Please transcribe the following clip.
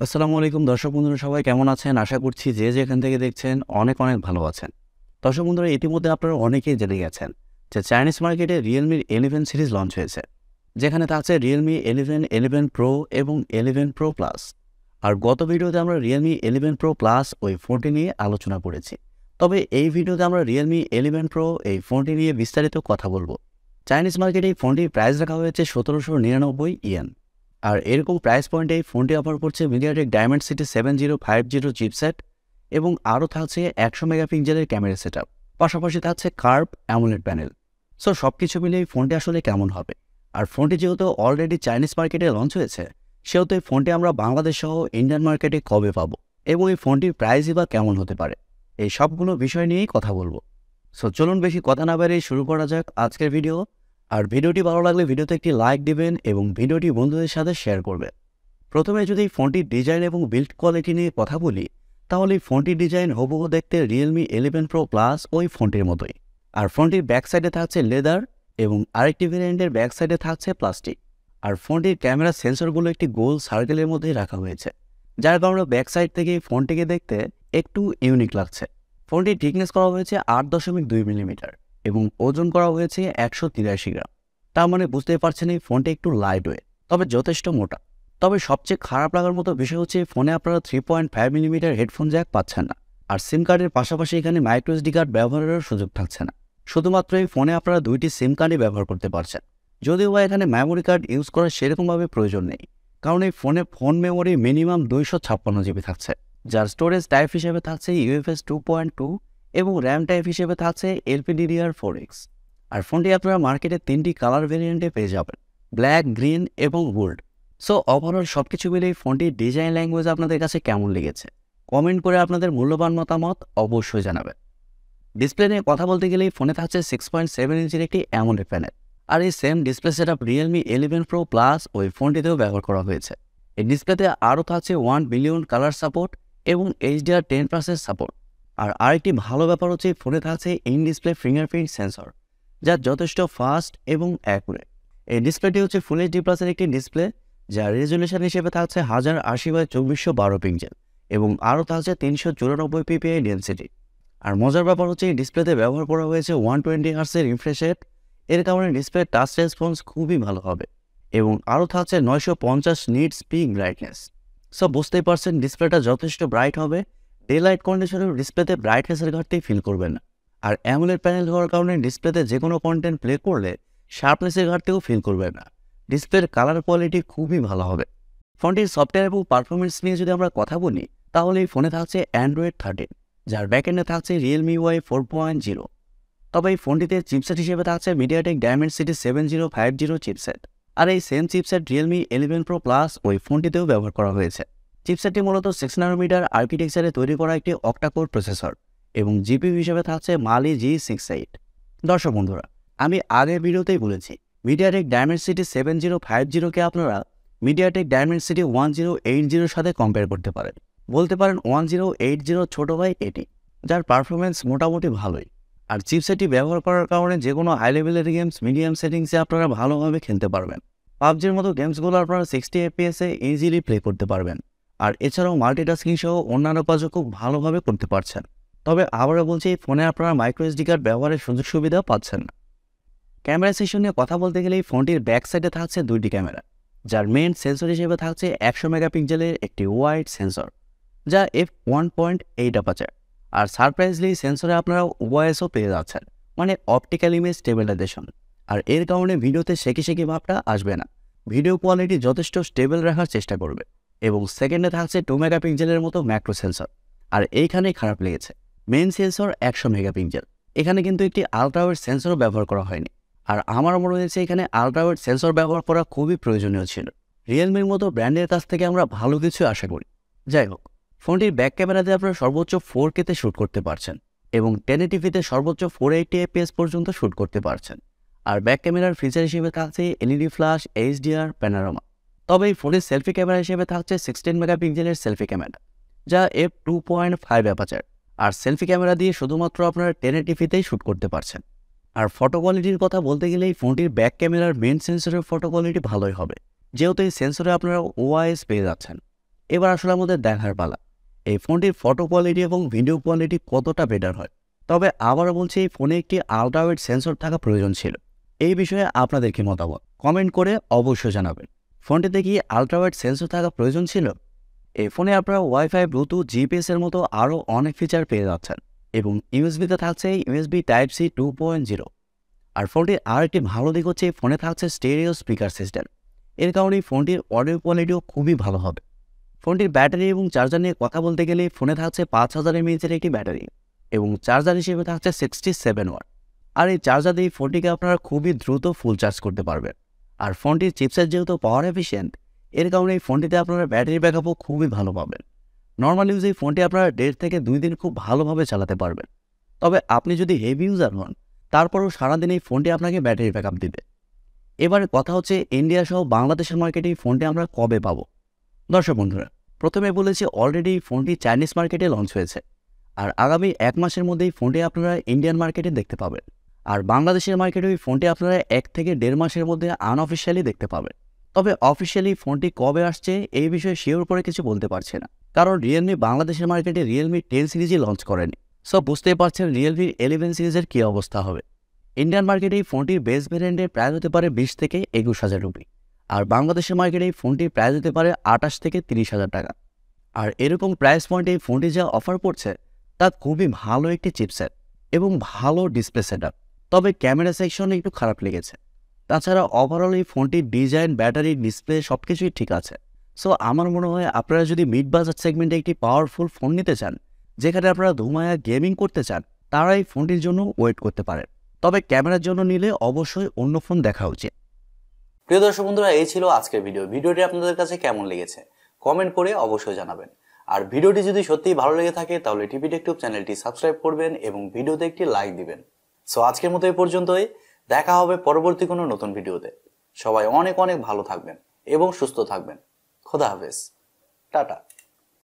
আসসালামু আলাইকুম দর্শক বন্ধুরা, সবাই কেমন আছেন? আশা করছি যে যেখান থেকে দেখছেন অনেক ভালো আছেন। দর্শক বন্ধুরা, ইতিমধ্যে আপনারা অনেকেই জেনে গেছেন যে চাইনিজ মার্কেটে Realme 11 সিরিজ লঞ্চ হয়েছে, যেখানে থাকছে Realme 11, 11 Pro এবং 11 Pro Plus। আর গত ভিডিওতে আমরা Realme 11 Pro Plus ওই ফোনটি নিয়ে আলোচনা করেছি। তবে এই ভিডিওতে আমরা Realme 11 Pro এই ফোনটি নিয়ে বিস্তারিত কথা বলবো। চাইনিজ মার্কেটে এই ফোনটির প্রাইস রাখা হয়েছে 1799 ইয়েন। আর এরকম প্রাইস পয়েন্টে এই ফোনটি অফার করছে মিডিয়াটেক ডায়মেন্সিটি 7050 চিপসেট এবং আরও থাকছে 100 মেগাপিক্সেলের ক্যামেরা সেটআপ, পাশাপাশি থাকছে কার্ভ অ্যামোলেড প্যানেল। সো সব কিছু মিলে এই ফোনটি আসলে কেমন হবে? আর ফোনটি যেহেতু অলরেডি চাইনিজ মার্কেটে লঞ্চ হয়েছে, সেহেতু এই ফোনটি আমরা বাংলাদেশ সহ ইন্ডিয়ান মার্কেটে কবে পাবো এবং এই ফোনটির প্রাইসই বা কেমন হতে পারে, এই সবগুলো বিষয় নিয়েই কথা বলবো। সো চলুন বেশি কথা না বাড়িয়ে শুরু করা যাক আজকের ভিডিও। আর ভিডিওটি ভালো লাগলে ভিডিওতে একটি লাইক দিবেন এবং ভিডিওটি বন্ধুদের সাথে শেয়ার করবেন। প্রথমে যদি এই ফোনটির ডিজাইন এবং বিল্ড কোয়ালিটি নিয়ে কথা বলি, তাহলে এই ফোনটির ডিজাইন হুবহু দেখতে Realme 11 Pro Plus ওই ফোনটির মতোই। আর ফোনটির ব্যাক সাইডে থাকছে লেদার এবং আরেকটি ভেরিয়েন্টের ব্যাক সাইডে থাকছে প্লাস্টিক। আর ফোনটির ক্যামেরা সেন্সরগুলো একটি গোল সার্কেলের মধ্যেই রাখা হয়েছে, যার কারণে ব্যাক সাইড থেকে এই ফোনটিকে দেখতে একটু ইউনিক লাগছে। ফোনটির থিকনেস করা হয়েছে 8.2 মিলিমিটার এবং ওজন করা হয়েছে 183 গ্রাম। তার মানে বুঝতেই পারছেন এই ফোনটি একটু লাইট ওয়েট, তবে যথেষ্ট মোটা। তবে সবচেয়ে খারাপ লাগার মতো বিষয় হচ্ছে ফোনে আপনারা 3.5 মিলিমিটার হেডফোন জ্যাক পাচ্ছেন না। আর সিম কার্ডের পাশাপাশি এখানে মাইক্রো এসডি কার্ড ব্যবহারেরও সুযোগ থাকছে না। শুধুমাত্র এই ফোনে আপনারা 2টি সিম কার্ডই ব্যবহার করতে পারছেন, যদিও বা এখানে মেমোরি কার্ড ইউজ করার সেরকমভাবে প্রয়োজন নেই, কারণ এই ফোনে ফোন মেমোরি মিনিমাম 256 জিবি থাকছে, যার স্টোরেজ টাইপ হিসেবে থাকছে UFS 2.2 এবং র্যাম টাইপ হিসেবে থাকছে LPDDR4X। আর ফোনটি আপনারা মার্কেটে 3টি কালার ভেরিয়েন্টে পেয়ে যাবেন, ব্ল্যাক, গ্রিন এবং গোল্ড। সো ওভারঅল সব কিছু মিলে এই ফোনটির ডিজাইন ল্যাঙ্গুয়েজ আপনাদের কাছে কেমন লেগেছে কমেন্ট করে আপনাদের মূল্যবান মতামত অবশ্যই জানাবেন। ডিসপ্লে নিয়ে কথা বলতে গেলে এই ফোনে থাকছে 6.7 ইঞ্চির একটি অ্যামোলেড প্যানেল। আর এই same display setup Realme 11 Pro Plus ওই ফোনটিতেও ব্যবহার করা হয়েছে। এই ডিসপ্লেতে আরও থাকছে 1 বিলিয়ন কালার সাপোর্ট এবং HDR10+ সাপোর্ট। আর আরেকটি ভালো ব্যাপার হচ্ছে ফোনে থাকছে ইন ডিসপ্লে ফিঙ্গারপ্রিন্ট সেন্সর, যা যথেষ্ট ফাস্ট এবং অ্যাকুরেট। এই ডিসপ্লেটি হচ্ছে ফুল এইচডি প্লাসের একটি ডিসপ্লে, যার রেজুলেশন হিসেবে থাকছে 1080x2412 পিক্সেল এবং আরও থাকছে 394 ppi ডেন্সিটি। আর মজার ব্যাপার হচ্ছে এই ডিসপ্লেতে ব্যবহার করা হয়েছে 120 হার্টজের রিফ্রেশ রেট। এর কারণে ডিসপ্লে টাচ রেসপন্স খুবই ভালো হবে এবং আরও থাকছে 950 নিটস পিক ব্রাইটনেস। সো বুঝতেই পারছেন ডিসপ্লেটা যথেষ্ট ব্রাইট হবে। ডে লাইট কন্ডিশনের ডিসপ্লেতে ব্রাইটনেসের ঘাটতি ফিল করবেন না। আর অ্যামোলেড প্যানেল হওয়ার কারণে ডিসপ্লেতে যে কোনো কন্টেন্ট প্লে করলে শার্পনেসের ঘাটতিও ফিল করবেন না। ডিসপ্লের কালার কোয়ালিটি খুবই ভালো হবে। ফোনটির সফটওয়্যার এবং পারফরমেন্স নিয়ে যদি আমরা কথা বলি, তাহলে এই ফোনে থাকছে Android 13, যার ব্যাকএন্ডে থাকছে Realme UI 4.0। তবে এই ফোনটিতে চিপসেট হিসেবে থাকছে মিডিয়াটেক ডায়মেন্সিটি 7050 চিপসেট। আর এই same chipset Realme 11 Pro Plus ওই ফোনটিতেও ব্যবহার করা হয়েছে। চিপসেটটি মূলত 6 ন্যানোমিটার আর্কিটেকচারে তৈরি করা একটি অক্টাকোর প্রসেসর এবং জিপিইউ হিসেবে থাকছে Mali G68। দর্শক বন্ধুরা, আমি আগের ভিডিওতেই বলেছি মিডিয়াটেক ডায়মেন্সিটি 7050কে আপনারা মিডিয়াটেক ডায়মেন্সিটি 1080 সাথে কম্পেয়ার করতে পারেন। বলতে পারেন 1080 ছোট ভাই এটি, যার পারফরমেন্স মোটামুটি ভালোই। আর চিপসেটটি ব্যবহার করার কারণে যে কোনো হাই লেভেলের গেমস মিডিয়াম সেটিংসে আপনারা ভালোভাবে খেলতে পারবেন। পাবজির মতো গেমসগুলো আপনারা 60 FPS ইজিলি প্লে করতে পারবেন। আর এছাড়াও মাল্টিটাস্কিং সহ অন্যান্য কাজও খুব ভালোভাবে করতে পারছেন। তবে আবারও বলছি, এই ফোনে আপনারা মাইক্রো এসডি কার্ড ব্যবহারের সুযোগ সুবিধা পাচ্ছেন না। ক্যামেরা সেকশন নিয়ে কথা বলতে গেলে এই ফোনটির ব্যাক সাইডে থাকছে 2টি ক্যামেরা, যার মেইন সেন্সর হিসেবে থাকছে 100 মেগাপিক্সেলের একটি ওয়াইড সেন্সর, যা f1.8 অ্যাপারচার। আর সারপ্রাইজলি সেন্সরে আপনারা ওআইএসও পেয়ে যাচ্ছেন, মানে অপটিক্যাল ইমেজ স্টেবিলাইজেশন। আর এর কারণে ভিডিওতে শেকি ভাবটা আসবে না। ভিডিও কোয়ালিটি যথেষ্ট স্টেবল রাখার চেষ্টা করবে। এবং সেকেন্ডে থাকছে 2 মেগাপিক্সেলের মতো ম্যাক্রো সেন্সর। আর এইখানেই খারাপ লেগেছে, মেইন সেন্সর 100 মেগাপিক্সেল, এখানে কিন্তু একটি আলট্রাওয়াইড সেন্সরও ব্যবহার করা হয়নি। আর আমার মনে হয়েছে এখানে আলট্রাওয়াইড সেন্সর ব্যবহার করা খুবই প্রয়োজনীয় ছিল। রিয়েলমির মতো ব্র্যান্ডের কাছ থেকে আমরা ভালো কিছু আশা করি। যাই হোক, ফোনটির ব্যাক ক্যামেরাতে আপনারা সর্বোচ্চ 4K-তে শ্যুট করতে পারছেন এবং 1080p-তে সর্বোচ্চ 480 fps পর্যন্ত শ্যুট করতে পারছেন। আর ব্যাক ক্যামেরার ফিচার হিসেবে থাকছে এলইডি ফ্ল্যাশ, HDR, প্যানোরামা। তবে এই ফোনের সেলফি ক্যামেরা হিসেবে থাকছে 16 মেগাপিক্সেলের সেলফি ক্যামেরা, যা f2.5 অ্যাপারচার। আর সেলফি ক্যামেরা দিয়ে শুধুমাত্র আপনারা 1080p-তেই শ্যুট করতে পারছেন। আর ফটো কোয়ালিটির কথা বলতে গেলে এই ফোনটির ব্যাক ক্যামেরার মেন সেন্সরের ফটো কোয়ালিটি ভালোই হবে, যেহেতু এই সেন্সরে আপনারা ওআইএস পেয়ে যাচ্ছেন। এবার আসলে আমাদের দেখার পালা এই ফোনটির ফটো কোয়ালিটি এবং ভিডিও কোয়ালিটি কতটা বেটার হয়। তবে আবারও বলছি, এই ফোনে একটি আলট্রাওয়াইড সেন্সর থাকা প্রয়োজন ছিল। এই বিষয়ে আপনাদের কি মতামত কমেন্ট করে অবশ্যই জানাবেন। ফোনটিতে কি আলট্রাওয়াইড সেন্সর থাকা প্রয়োজন ছিল? এই ফোনে আপনারা ওয়াইফাই, ব্লুটুথ, জিপিএস এর মতো আরও অনেক ফিচার পেয়ে যাচ্ছেন এবং ইউএসবিতে থাকছে ইউএসবি টাইপ-সি 2.0। আর ফোনটির আরেকটি ভালো দিক হচ্ছে এই ফোনে থাকছে স্টেরিও স্পিকার সিস্টেম। এর কারণে ফোনটির অডিও কোয়ালিটিও খুবই ভালো হবে। ফোনটির ব্যাটারি এবং চার্জার নিয়ে কথা বলতে গেলে ফোনে থাকছে 5000 এমএএইচের একটি ব্যাটারি এবং চার্জার হিসেবে থাকছে 67 ওয়াট। আর এই চার্জার দিয়ে ফোনটিকে আপনারা খুবই দ্রুত ফুল চার্জ করতে পারবেন। আর ফোনটির চিপসেট যেহেতু পাওয়ার এফিশিয়েন্ট, এর কারণে এই ফোনটিতে আপনারা ব্যাটারি ব্যাকআপও খুবই ভালো পাবেন। নর্মাল ইউজে এই ফোনটি আপনারা 1.5 থেকে 2 দিন খুব ভালোভাবে চালাতে পারবেন। তবে আপনি যদি হেভি ইউজার হন, তারপরও সারাদিন এই ফোনটি আপনাকে ব্যাটারি ব্যাকআপ দিবে। এবারে কথা হচ্ছে ইন্ডিয়া সহ বাংলাদেশের মার্কেটে এই ফোনটি আমরা কবে পাবো। দর্শক বন্ধুরা, প্রথমে বলেছি অলরেডি ফোনটি চাইনিজ মার্কেটে লঞ্চ হয়েছে, আর আগামী 1 মাসের মধ্যেই ফোনটি আপনারা ইন্ডিয়ান মার্কেটে দেখতে পাবেন। আর বাংলাদেশের মার্কেটে ওই ফোনটি আপনারা 1 থেকে 1.5 মাসের মধ্যে আনঅফিসিয়ালি দেখতে পাবেন। তবে অফিসিয়ালি ফোনটি কবে আসছে এই বিষয়ে শিওর করে কিছু বলতে পারছে না, কারণ রিয়েলমি বাংলাদেশের মার্কেটে রিয়েলমি 10 সিরিজই লঞ্চ করেনি। সো বুঝতেই পারছেন রিয়েলমি 11 সিরিজের কী অবস্থা হবে। ইন্ডিয়ান মার্কেটে এই ফোনটির বেস ভ্যারিয়েন্টের প্রাইস হতে পারে 20 থেকে 21,000 রুপি, আর বাংলাদেশের মার্কেটে এই ফোনটির প্রাইস হতে পারে 28 থেকে 30,000 টাকা। আর এরকম প্রাইস পয়েন্টে এই ফোনটি যা অফার করছে তা খুবই ভালো একটি চিপসেট এবং ভালো ডিসপ্লে সেটআপ। তবে ক্যামেরা সেকশনে একটু খারাপ লেগেছে। তাছাড়া ওভারঅল এই ফোনটির ডিজাইন, ব্যাটারি, ডিসপ্লে সবকিছুই ঠিক আছে। সো আমার মনে হয় আপনারা যদি মিড বাজেট সেগমেন্টে একটি পাওয়ারফুল ফোন নিতে চান, যেখানে আপনারা ধুমায়া গেমিং করতে চান, তারা এই ফোনটির জন্য ওয়েট করতে পারেন। তবে ক্যামেরার জন্য নিলে অবশ্যই অন্য ফোন দেখা উচিত। প্রিয় দর্শক বন্ধুরা, এই ছিল আজকের ভিডিওটি আপনাদের কাছে কেমন লেগেছে কমেন্ট করে অবশ্যই জানাবেন। আর ভিডিওটি যদি সত্যিই ভালো লেগে থাকে তাহলে টিপটেকটুব চ্যানেলটি সাবস্ক্রাইব করবেন এবং ভিডিওতে একটি লাইক দিবেন। সো আজকের মতো এই পর্যন্তই। দেখা হবে পরবর্তী কোনো নতুন ভিডিওতে। সবাই অনেক অনেক ভালো থাকবেন এবং সুস্থ থাকবেন। খোদা হাফেজ, টাটা।